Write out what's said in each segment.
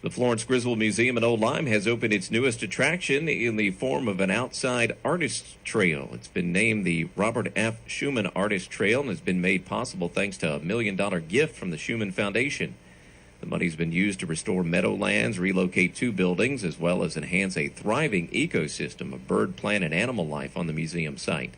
The Florence Griswold Museum in Old Lyme has opened its newest attraction in the form of an outside artist trail. It's been named the Robert F. Schumann Artist Trail and has been made possible thanks to a $1 million gift from the Schumann Foundation. The money's been used to restore meadowlands, relocate 2 buildings, as well as enhance a thriving ecosystem of bird, plant, and animal life on the museum site.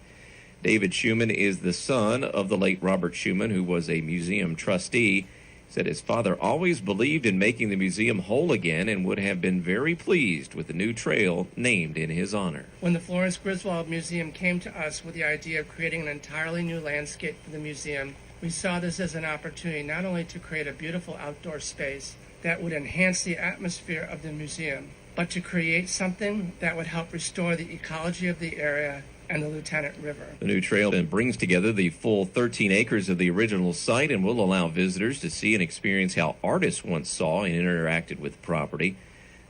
David Schumann is the son of the late Robert Schumann, who was a museum trustee. Said his father always believed in making the museum whole again and would have been very pleased with the new trail named in his honor. When the Florence Griswold Museum came to us with the idea of creating an entirely new landscape for the museum, we saw this as an opportunity not only to create a beautiful outdoor space that would enhance the atmosphere of the museum, but to create something that would help restore the ecology of the area and the Lieutenant River. The new trail brings together the full 13 acres of the original site and will allow visitors to see and experience how artists once saw and interacted with the property.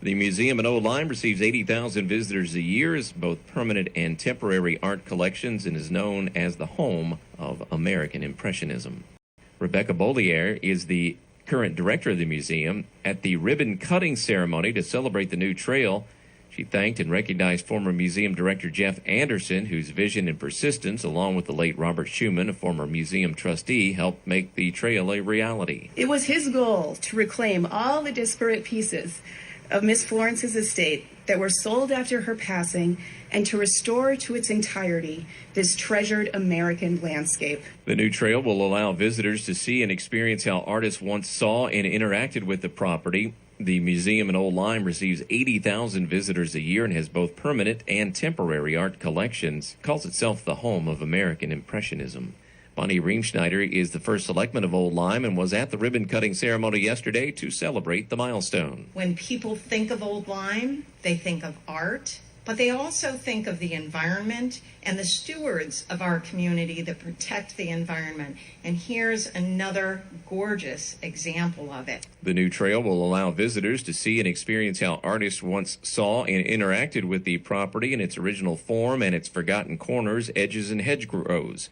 The museum in Old Lyme receives 80,000 visitors a year as both permanent and temporary art collections and is known as the home of American Impressionism. Rebecca Bollier is the current director of the museum. At the ribbon-cutting ceremony to celebrate the new trail, she thanked and recognized former museum director Jeff Anderson, whose vision and persistence, along with the late Robert Schumann, a former museum trustee, helped make the trail a reality. It was his goal to reclaim all the disparate pieces of Miss Florence's estate that were sold after her passing and to restore to its entirety this treasured American landscape. The new trail will allow visitors to see and experience how artists once saw and interacted with the property. The museum in Old Lyme receives 80,000 visitors a year and has both permanent and temporary art collections. It calls itself the home of American Impressionism. Bonnie Riemschneider is the first selectman of Old Lyme and was at the ribbon-cutting ceremony yesterday to celebrate the milestone. When people think of Old Lyme, they think of art, but they also think of the environment and the stewards of our community that protect the environment. And here's another gorgeous example of it. The new trail will allow visitors to see and experience how artists once saw and interacted with the property in its original form and its forgotten corners, edges, and hedgerows.